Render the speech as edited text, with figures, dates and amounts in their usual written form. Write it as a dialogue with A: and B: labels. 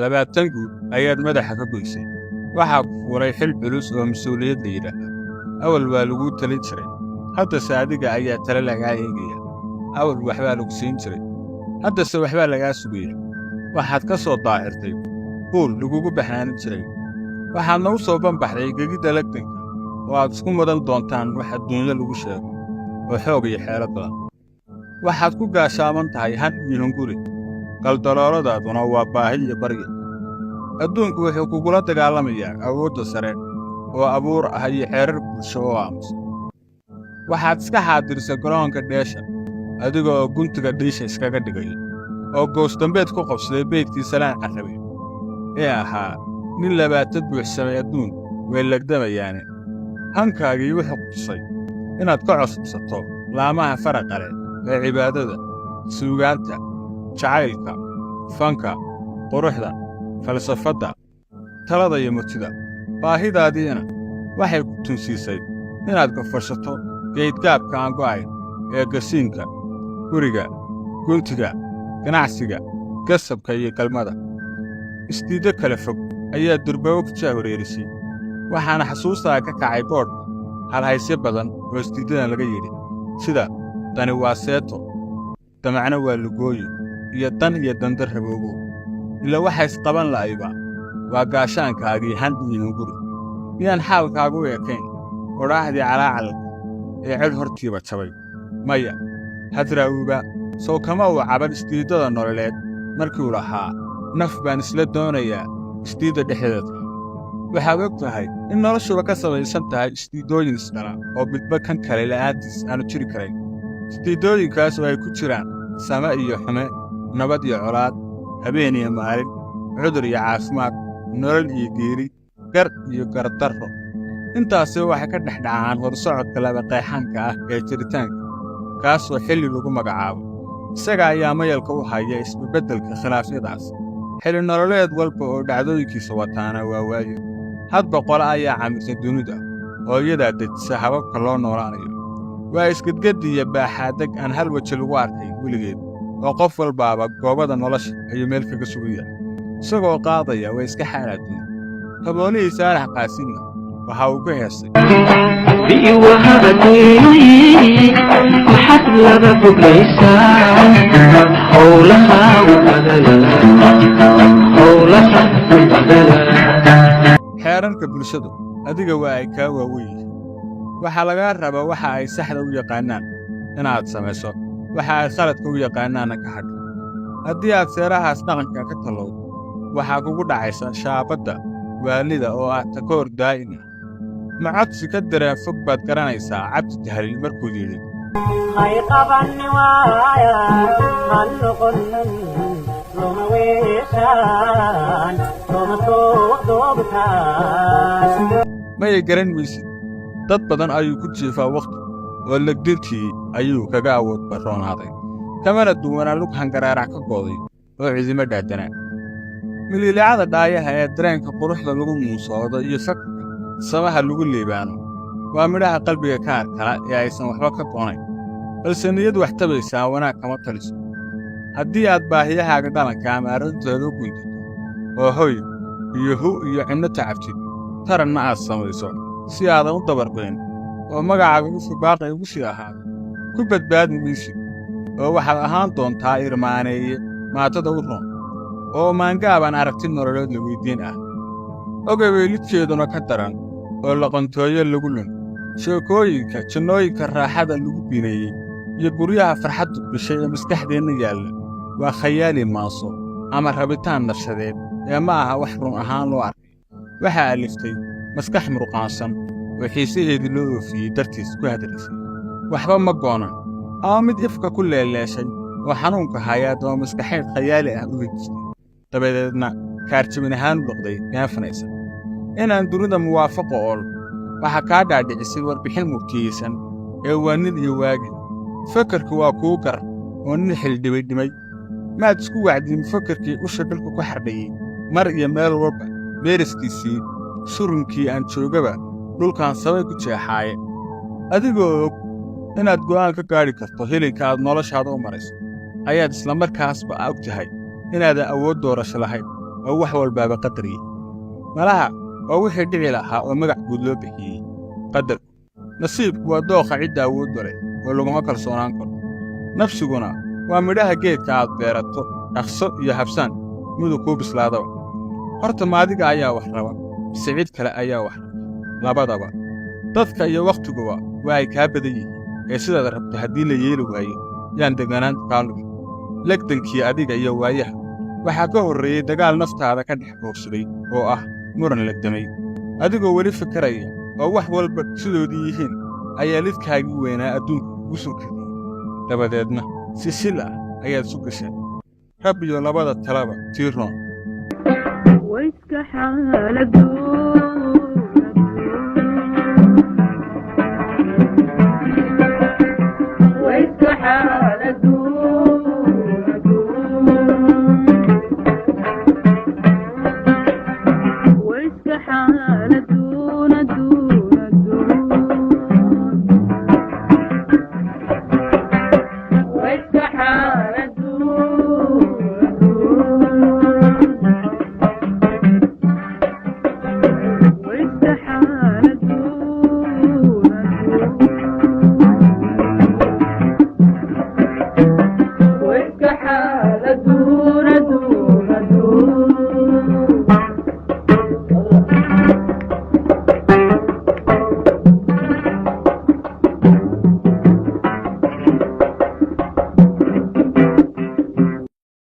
A: labaatan guud ayaad madaxa ka goysay. Waxaa ku furay xil culus oo mas'uuliyad la yidhaahdo. Awal waa lagu talin jiray, haddase adiga ayaa tale lagaa eegaya. Awal waxbaa lagu siin jiray, haddase waxbaa lagaa sugaya. Waxaad ka soo daahirtay kuul lagugu baxnaanin jiray. Waxaadna u soo banbaxday gegidda lagdanka oo aad isku mudan doontaan wax adduunya lagu sheego oo xoog iyo xeelad badan. Waxaad ku gaashaaman tahay han iyo hunguri, galdalooladaaduna waa baahi iyo barya. Adduunku wuxuu kugula dagaalamayaa awoodda sare oo abuur ah iyo xeerar bulsho oo aamusan. Waxaad iska xaadirsa garoonka dheesha adiga oo guntiga dhiisha iskaga dhigaya oo goosdambeed ku qabsaday beydkii salaan carrabe ee ahaa nin 20 buuxsamay adduun way lagdamayaane. Hankaagii wuxuu tusay inaad ka codsato laamaha faraqa leh ee cibaadada, suugaanta, jacaylka, fanka, quruxda, falsafadda, talada iyo murtida. Baahidaadiina waxay ku tunsiisay inaad ka fashato geedgaabka aan go'ayn ee gasiinka, guriga, guntiga, ganacsiga, gasabka iyo galmada. Isdiiddo kala fog ayaa durbaabo ku jahwareerisay. Waxaana xasuustaa ka kacay boodhka halhaysyo badan oo isdiiddadan laga yidhi sida dani waa seeto, damacna waa lugooyo, iyo dan iyo dandar raboobo. Ila waxa isqaban la'ayba waa gaashaankaagii han iyo hunguri. miyaan xaalkaagu u ekayn odhaahdii calaacalka ee cid hortiiba jabay? Maya, hadraawuba sow kama uu caban isdiiddada nololeed markii uu lahaa naf baan isla doonayaa isdiidda dhexdeeda. Waxaad og tahay in noloshuba ka samaysan tahay isdiiddooyin isdhala oo midba kan kale la'aantiis aanu jiri karayn. Isdiiddooyinkaas oo ay ku jiraan same iyo xume, nabad iyo colaad, habeen iyo maalin, cudur iyo caafimaad, nolol iyo geeri, gar iyo gardarro. Intaasi waxay ka dhex dhacaan horsocodka laba qeexanka ah ee jiritaanka, kaasoo xilli lagu magacaabo. Isaga ayaa mayalka u haya isbeddelka khilaafyadaas. xilli nololeed walba oo dhacdooyinkiisa wataana waa waayo. hadba qole ayaa camirta dunida oo iyadaa dejisa hababka loo noolaanayo. waa isgedgeddi iyo baaxaadeg aan hal weji lagu arkay weligeed, oo qof walbaaba goobada nolosha ayuu meel kaga sugaya. isagoo qaadaya way iska xaalaadun. haboonihii Saalax Qaasinna waxa uu ku heestay
B: waxaad laga foglaysaa howlaha u badala.
A: xeerarka bulshadu adiga waa ay kaa waaweyn yihiin. waxaa lagaa rabaa waxa ay saxda u yaqaannaan inaad samayso, waxa ay khaladka u yaqaannaanna ka hadho. haddii aad seerahaas dhaqanka ka tallowdo, waxaa kugu dhacaysa shaabadda waalida oo ah takoor daa'im ah. ma codsi ka dareen fog baad garanaysaa cabdi tahliil markuu yidhi
C: hay qabanni waaya han noqonin loma weeshaan loma doogtaan.
A: mayay garan maysid dad badan ayuu ku jiifaa wakhti oo legdintii ayuu kaga awood barroonaaday, kamana duwanaa lug hangaraarac ka gooday oo cidimo dhaadanaa. miliilicada dhaayaha ee dareenka quruxda lagu muusoodo iyo fakarka samaha lagu liibaano waa midhaha qalbiga ka arkala ee aysan waxba ka doonayn, balse niyad wax tabaysaa wanaag kama taliso. haddii aad baahiyahaaga dhalanka ama arrintooda u guntato oo hoy iyo hu iyo cidno tacabtid, taranna aad samayso si aadan u dabarbayn oo magacaaga ufu baaqi ugu sii ahaado, ku badbaadi maysid oo waxaad ahaan doontaa irmaaneeye maatada u roon oo maangaabaan aragti nololeed la weyddiin ah. ogay weylidkeeduna ka daran oo laqantooyo lagu lun. sheekooyinka jannooyinka raaxada lagu bineeyey iyo guryaha farxaddu bishay ee maskaxdeenna yaalla waa khayaali maaso ama rabitaan nafsadeed ee ma aha wax run ahaan loo arkay. waxaa aliftay maskax murqaansan oo xiisaheedii loo oofiyey dartiis ku hadlaysay. waxba ma goonan ama mid ifka ku leeleeshay oo xanuunka hayaad oo maskaxeed khayaali ah u wejistay, dabadeedna kaarjabin ahaan u noqday neefanaysa. inaan dunida muwaafaqo ool waxaa kaa dhaadhicisay warbixin murtiyeysan ee waa nin iyo waagi. fakarku waa kuu gar oo nin xildhibaydhimay. maad isku wacdiin fakarkii usha dhulka ku xardhayey mar iyo meel walba meeriskiisii surunkii aan joogaba dhulkaan sabay ku jeexaaye. adigoo og inaad go'aan ka gaadhi karto hilinka aad noloshaada u marayso, ayaad isla markaasba og tahay inaadan awood doorasho lahayn. oo wax walbaaba qadariye malaha waa wixii dhici lahaa oo magac guud loo bixiyey qadarku nasiibku waa dooqa cidda awood leh oo laguma kalsoonaan karo nafsiguna waa midhaha geedka aad beerato dhaqso iyo habsaan mudug kuu bislaadaba horta maadiga ayaa wax raba mise cid kale ayaa wax raba labadaba dadka iyo waktiguba waa ay kaa badan yihiin ee sidaad rabto haddii la yeeli waayo yaan deganaanta kaa lumin legdankii adiga iyo waayaha waxaa ka horreeyey dagaal naftaada ka dhex boogsaday oo ah muran legdamay adigoo weli fikraya oo wax walba sidoodii yihiin ayaa lidkaagii weynaa adduunka ugu soo kadiyey dabadeedna si sil ah ayaad isu gasheen rab iyo labada talaba tii roon
D: ويسك حالك ويسك حالك